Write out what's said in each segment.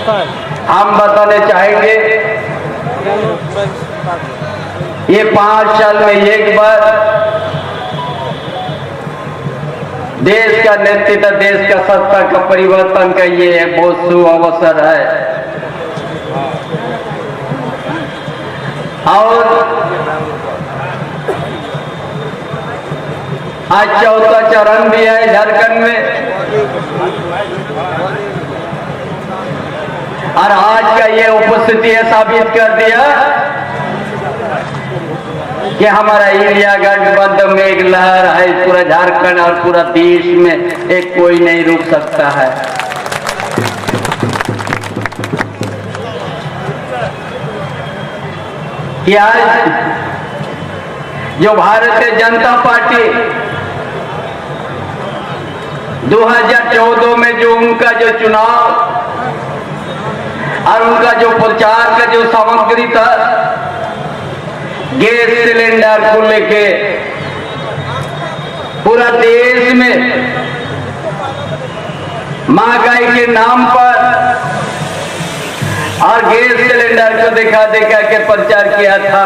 हम बताने चाहेंगे ये 5 साल में एक बार देश का नेतृत्व, देश का सत्ता का परिवर्तन का ये बहुत शुभ अवसर है। और आज 4था चरण भी है झारखंड में, और आज का ये उपस्थिति है साबित कर दिया कि हमारा इंडिया गठबंधन में एक लहर है, पूरा झारखंड और पूरा देश में एक कोई नहीं रुक सकता है। कि आज जो भारतीय जनता पार्टी 2014 में जो उनका जो चुनाव और उनका जो प्रचार का जो सामग्री था, गैस सिलेंडर को लेके पूरा देश में महंगाई के नाम पर और गैस सिलेंडर को दिखा के प्रचार किया था।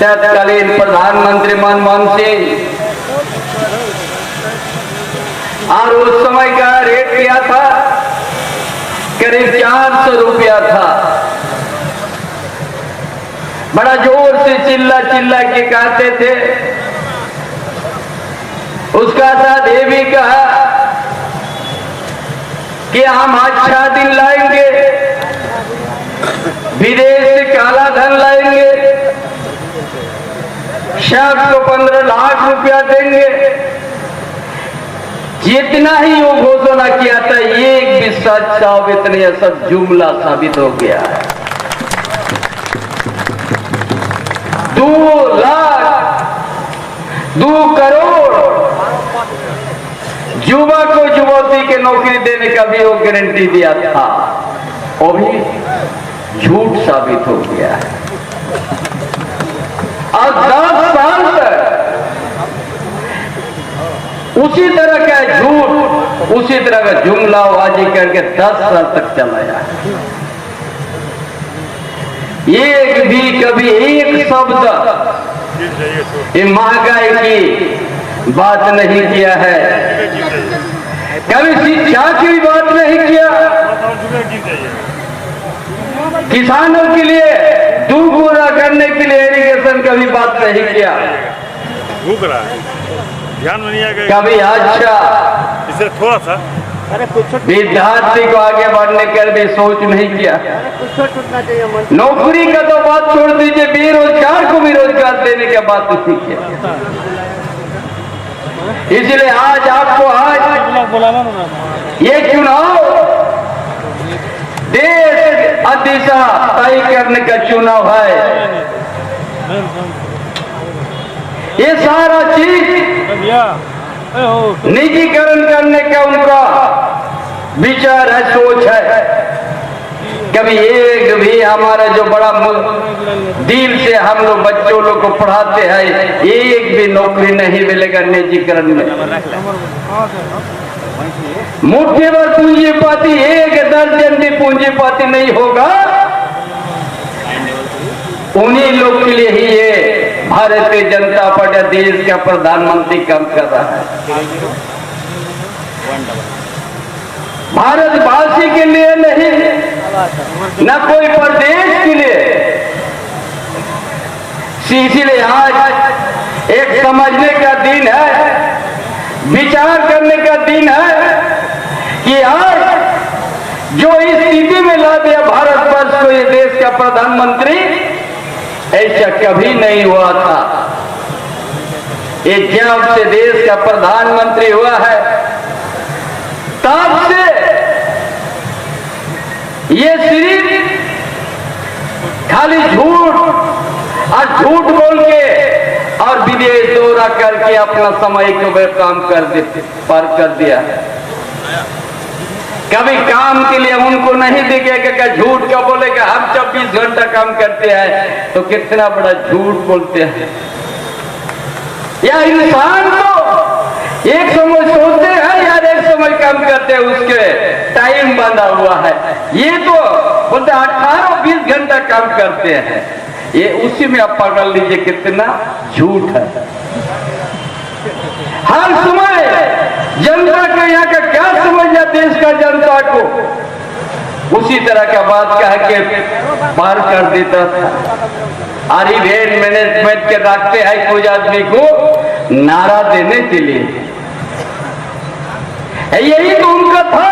तत्कालीन प्रधानमंत्री मनमोहन सिंह, और उस समय का रेट क्या था, करीब 400 रुपया था। बड़ा जोर से चिल्ला के कहते थे। उसका साथ ये भी कहा कि हम अच्छा दिन लाएंगे, विदेश से काला धन लाएंगे, शख्स को 15 लाख रुपया देंगे। जितना ही वो घोषणा किया था, एक भी सच साबित नहीं है, सब जुमला साबित हो गया है। 2 लाख 2 करोड़ युवा को युवती के नौकरी देने का भी वो गारंटी दिया था, वो भी झूठ साबित हो गया है। और 10 साल तक उसी तरह का झूठ, उसी तरह का जुमलाबाजी करके 10 साल तक चलाया है। एक भी कभी एक शब्द ये महंगाई की बात नहीं किया है, कभी शिक्षा की भी बात नहीं किया, किसानों के लिए दूध पूरा करने के लिए इरिगेशन का भी बात नहीं किया। ध्यान में नहीं आ गया कभी अच्छा इसे थोड़ा सा विद्यार्थी को आगे बढ़ने का भी सोच नहीं किया। नौकरी का तो बात छोड़ दीजिए, बेरोजगार को भी रोजगार देने का बात नहीं किया। इसलिए आज आपको ये चुनाव देश दिशा तय करने का चुनाव है। ये सारा चीज निजीकरण करने का उनका विचार है, सोच है। कभी एक भी हमारा जो बड़ा दिल से हम लोग बच्चों लोग को पढ़ाते हैं, एक भी नौकरी नहीं मिलेगा निजीकरण में। मुट्ठी भर पूंजीपति, 1 दर्जन भी पूंजीपति नहीं होगा। उन्हीं लोग के लिए ही ये भारतीय जनता पार्टी देश का प्रधानमंत्री काम कर रहा है। भारतवासी के लिए नहीं, न कोई प्रदेश के लिए। इसीलिए आज एक समझने का दिन है, विचार करने का दिन है कि आज जो इस स्थिति में ला दिया भारतवर्ष को ये देश का प्रधानमंत्री, ऐसा कभी नहीं हुआ था। ये जब से देश का प्रधानमंत्री हुआ है, तब से ये सिर्फ खाली झूठ और झूठ बोल के और विदेश दौरा करके अपना समय को काम पार कर दिया। कभी काम के लिए उनको नहीं दिखेगा कि झूठ का बोलेगा। हम 24 घंटा काम करते हैं तो कितना बड़ा झूठ बोलते हैं। या इंसान तो एक समय सोते हैं यार, एक समय काम करते हैं, उसके टाइम ये तो बोलते 18-20 घंटा काम करते हैं, ये उसी में आप पकड़ लीजिए कितना झूठ है। हर समय जनता के यहाँ का क्या समझना देश का जनता को, उसी तरह का बात कह के पार कर देता था। और इवेंट मैनेजमेंट के रखते हैं कुछ आदमी को नारा देने के लिए, यही तो उनका था।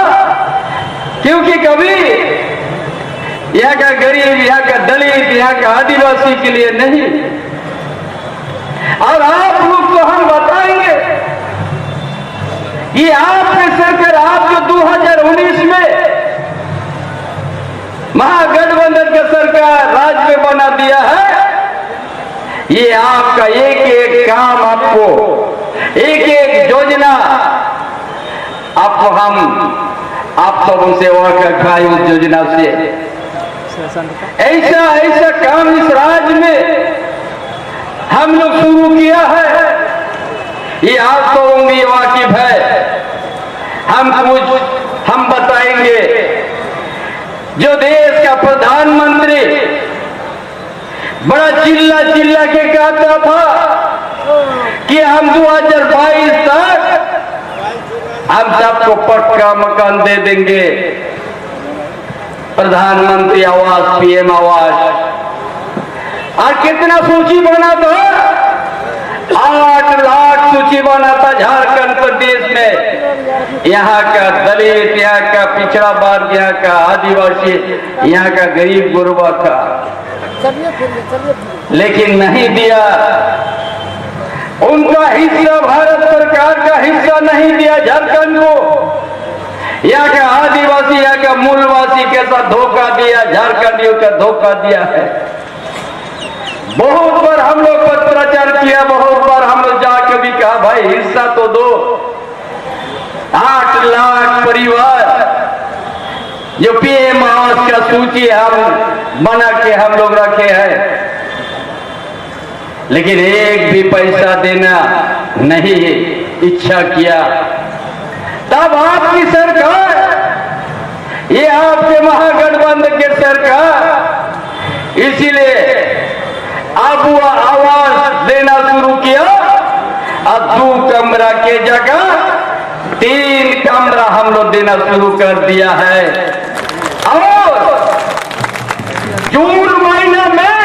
क्योंकि कभी यहाँ का गरीब, यहाँ का दलित, यहाँ का आदिवासी के लिए नहीं। और आप लोग को हम बताएंगे कि आपके सरकार, आप जो 2019 में महागठबंधन का सरकार राज्य में बना दिया है, ये आपका एक एक काम, आपको एक एक योजना आपको हम आप सबों से वाकर खाए उस योजना से। ऐसा ऐसा काम इस राज्य में हम लोग शुरू किया है, ये आप सबों भी वाकिफ है। हम बताएंगे। जो देश का प्रधानमंत्री बड़ा चिल्ला चिल्ला के कहता था कि हम 2022 तक हम सबको पक्का मकान दे देंगे, प्रधानमंत्री आवास, पीएम आवास। और कितना सूची बना था, 8 लाख सूची बना था झारखंड प्रदेश में। यहाँ का दलित, यहाँ का पिछड़ा वर्ग, यहाँ का आदिवासी, यहाँ का गरीब गुरबा का, लेकिन नहीं दिया। उनका हिस्सा, भारत सरकार का हिस्सा नहीं दिया झारखंड को। यहाँ का आदिवासी, यहाँ का मूलवासी के साथ धोखा दिया, झारखंडियों का धोखा दिया है। बहुत बार हम लोग पत्राचार किया, बहुत बार हम लोग जाकर भी कहा भाई हिस्सा तो दो। 8 लाख परिवार जो पीएम आवास का सूची हम बना के हम लोग रखे हैं, लेकिन एक भी पैसा देना नहीं इच्छा किया। तब आपकी सरकार, ये आपके महागठबंधन की सरकार, इसीलिए अब वो आवास देना शुरू किया। अब 2 कमरा के जगह 3 कमरा हम लोग देना शुरू कर दिया है। और जून महीने में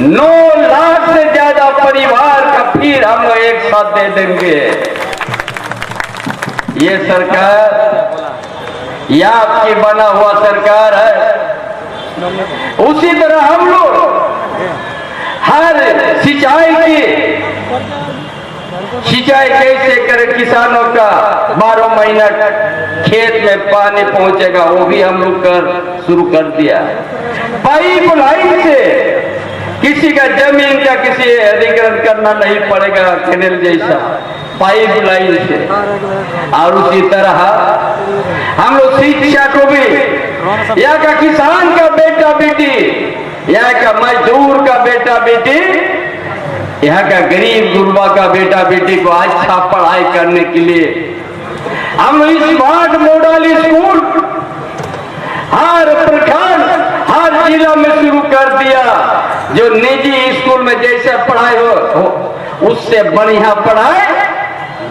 9 लाख से ज्यादा परिवार का फिर हम लोग एक साथ दे देंगे। ये सरकार, ये आपकी बना हुआ सरकार है। उसी तरह हम लोग हर सिंचाई कैसे करें, किसानों का 12 महीना खेत में पानी पहुंचेगा, वो भी हम लोग शुरू कर दिया। पाइप लाइन से किसी का जमीन का किसी अधिग्रहण करना नहीं पड़ेगा, कैनेल जैसा पाइप लाइन से। और उसी तरह हम लोग शिक्षा को भी, यहाँ का किसान का बेटा बेटी, यहाँ का मजदूर का बेटा बेटी, यहाँ का गरीब गुरबा का बेटा बेटी को अच्छा पढ़ाई करने के लिए हम स्मार्ट मॉडल स्कूल हर प्रखंड, हर जिला में शुरू कर दिया। जो निजी स्कूल में जैसे पढ़ाई हो उससे बढ़िया पढ़ाई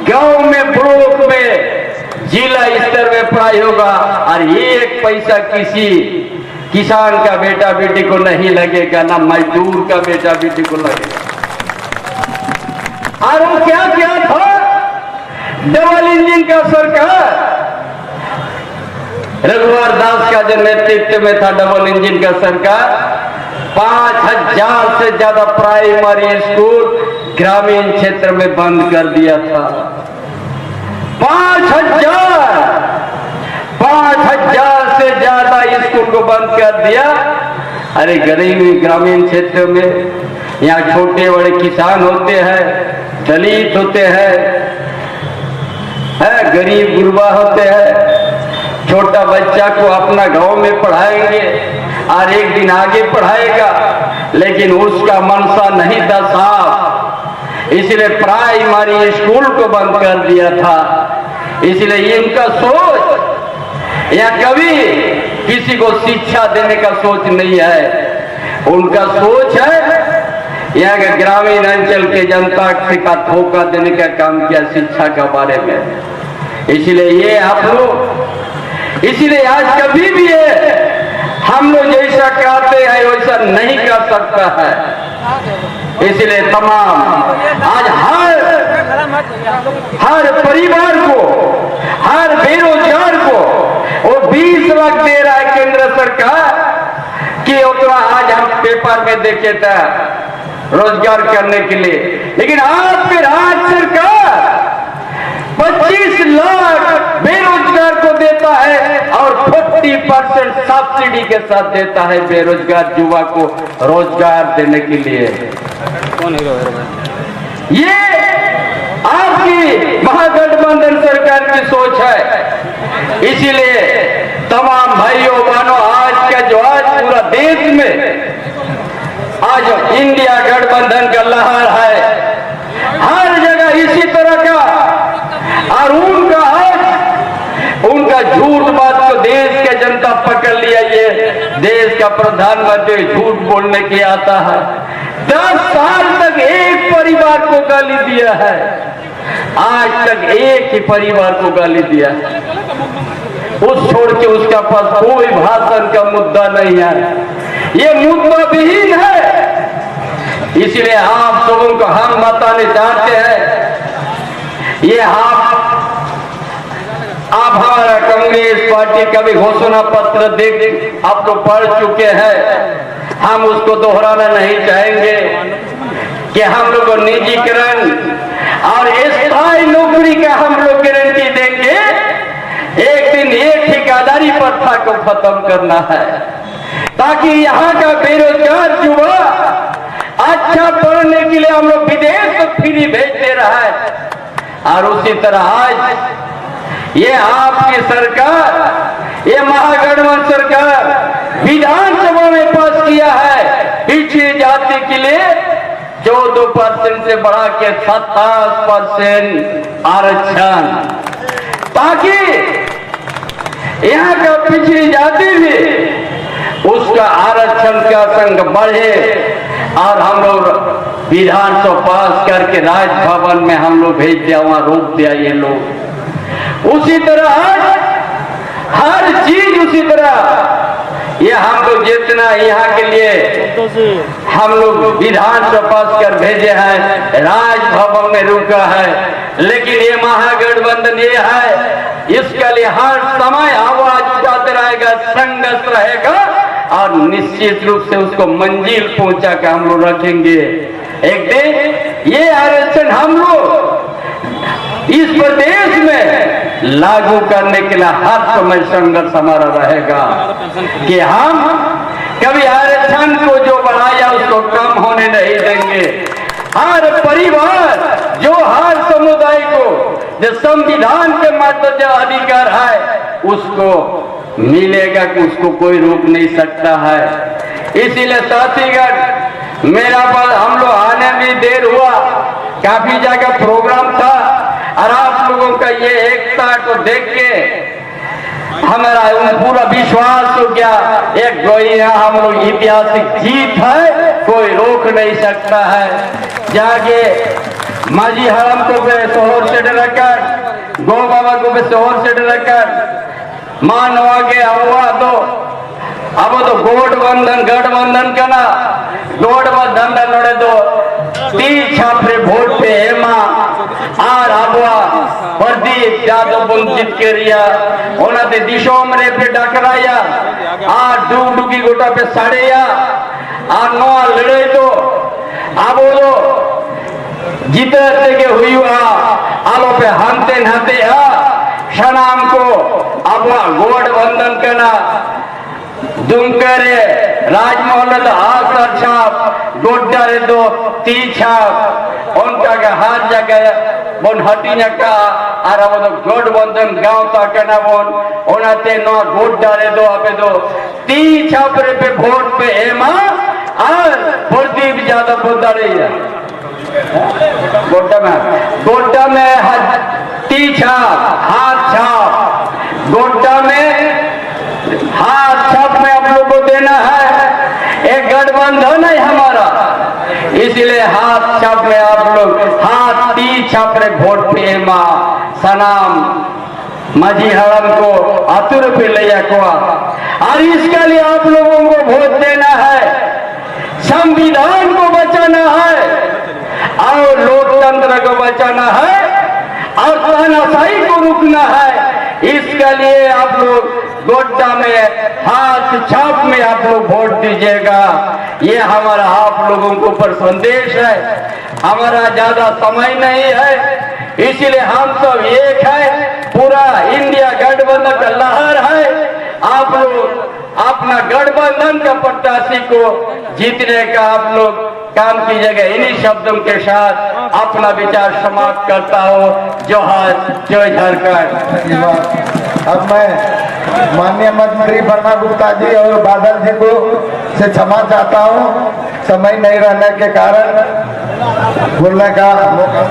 गांव में, ब्लॉक में, जिला स्तर में पढ़ाई होगा। और 1 पैसा किसी किसान का बेटा बेटी को नहीं लगेगा, ना मजदूर का बेटा बेटी को लगेगा। और वो क्या क्या था, डबल इंजन का सरकार, रघुवर दास का जो नेतृत्व में था डबल इंजन का सरकार, 5000 से ज्यादा प्राइमरी स्कूल ग्रामीण क्षेत्र में बंद कर दिया था। 5000 से ज्यादा स्कूल को बंद कर दिया। अरे गरीबी ग्रामीण क्षेत्र में, यहाँ छोटे बड़े किसान होते हैं, दलित होते हैं, गरीब गुरबा होते हैं। छोटा बच्चा को अपना गांव में पढ़ाएंगे और एक दिन आगे पढ़ाएगा, लेकिन उसका मनसा नहीं था साफ, इसलिए प्राइमरी स्कूल को बंद कर दिया था। इसलिए इनका सोच या कभी किसी को शिक्षा देने का सोच नहीं है। उनका सोच है यहाँ के ग्रामीण अंचल के जनता का धोखा देने का काम किया शिक्षा के बारे में। इसलिए ये आप लोग, इसलिए आज कभी भी है हम लोग जैसा कहते हैं वैसा नहीं कर सकता है। इसलिए तमाम आज हर परिवार को, हर बेरोजगार को वो 20 लाख दे रहा है केंद्र सरकार कि उतना आज हम पेपर में देखे था रोजगार करने के लिए। लेकिन आज फिर राज्य सरकार 25 लाख बेरोजगार को देता है और 40% सब्सिडी के साथ देता है बेरोजगार युवा को रोजगार देने के लिए। ये आपकी महागठबंधन सरकार की सोच है। इसीलिए तमाम भाइयों बहनों, आज का जो आज पूरा देश में आज इंडिया गठबंधन का लहर है, हर जगह इसी तरह का। और उनका झूठ बात को देश के जनता पकड़ लिया। ये देश का प्रधानमंत्री झूठ बोलने के आता है। 10 साल तक एक परिवार को गाली दिया है, आज तक एक ही परिवार को गाली दिया है। उस छोड़ के उसका पास कोई भाषण का मुद्दा नहीं है। ये मुद्दा विहीन है। इसलिए आप लोगों को हम बताने चाहते हैं, ये आप हमारा कांग्रेस पार्टी का भी घोषणा पत्र देख आप लोग पढ़ चुके हैं। हम उसको दोहराना नहीं चाहेंगे कि हम लोग निजीकरण और स्थायी नौकरी का हम लोग गारंटी देंगे। एक दिन एक ठेकेदारी प्रथा को खत्म करना है ताकि यहाँ का बेरोजगार युवा अच्छा पढ़ने के लिए हम लोग विदेश तो फ्री भेजते रहा है। और उसी तरह आज ये आपकी सरकार, ये महागठबंधन सरकार विधानसभा में पास किया है पिछड़ी जाति के लिए 14% से बढ़ा के 27% आरक्षण, ताकि यहाँ का पिछड़ी जाति भी उसका आरक्षण का संग बढ़े और हम लोग विधानसभा पास करके राजभवन में हम लोग भेज दिया, वहां रोक दिया ये लोग। उसी तरह हर चीज उसी तरह ये हम लोग जितना यहाँ के लिए हम लोग विधानसभा पास कर भेजे हैं, राजभवन में रुका है। लेकिन ये महागठबंधन ये है, इसके लिए हर समय आवाज उठाते रहेगा, संघर्ष रहेगा और निश्चित रूप से उसको मंजिल पहुंचा के हम लोग रखेंगे। एक दिन ये आरक्षण हम लोग इस प्रदेश में लागू करने के लिए हर समय संघर्ष हमारा रहेगा कि हम कभी आरक्षण को जो बढ़ाया उसको कम होने नहीं देंगे। हर परिवार जो हर समुदाय को जो संविधान के माध्यम से अधिकार है उसको मिलेगा कि उसको कोई रोक नहीं सकता है। इसीलिए साथीगण मेरा पास हम लोग आने में देर हुआ, काफी जगह प्रोग्राम था और आप लोगों का ये एकता को देख के हमारा पूरा विश्वास हो गया एक गोइया हम लोग ऐतिहासिक जीत है, कोई रोक नहीं सकता है। जाके माजी हरम को पे शोहर से डरकर, गौ बाबा को पे शोहर से डरकर मानवा के हुआ तो अब तो गठबंधन करना गठबंधन नोड़े तो 3 छापरे वोट पे हेमा और आबुआ प्रदीप यादव वंचित करिया ओनाते दिशोमरे पे डकराया और डुगडुगी गोटा पे साड़ेया और नोआ लड़े तो अब वो जीतते के हुई आलो पे हंते नहते शनाम को अपना गठबंधन करना दुमकरे राजमहल तो आकर छाप गोड्डा रे दो 3 छाप उनका के हर जगह बन हटी नका और अब तो गठबंधन गांव तक ना बन ओनाते नो गोड्डा रे दो अबे दो 3 छाप रे पे वोट पे हेमा और प्रदीप यादव बोलता रही है गोड्डा में 3 छाप हाथ छाप गोड्डा में गठबंधन है हमारा, इसलिए हाथ छाप में आप लोग हाथ ती छाप रहे वोट पे माँ सनाम माझी हड़म को आतुर पे लिया कुआ। और इसके लिए आप लोगों को वोट देना है, संविधान को बचाना है और लोकतंत्र को बचाना है और तानाशाही को रुकना है। इसके लिए आप लोग गोड्डा में हाथ छाप में आप लोग वोट दीजिएगा। ये हमारा आप लोगों के ऊपर संदेश है। हमारा ज्यादा समय नहीं है, इसीलिए हम सब एक है, पूरा इंडिया गठबंधन का लहर है। आप लोग अपना गठबंधन का प्रत्याशी को जीतने का आप लोग काम कीजिएगा। इन्हीं शब्दों के साथ अपना विचार समाप्त करता हूँ। जोहार, जय झारखंड। अब मैं माननीय मंत्री वर्मा गुप्ता जी और बादल जी को से क्षमा चाहता हूँ, समय नहीं रहने के कारण बोलने का मौका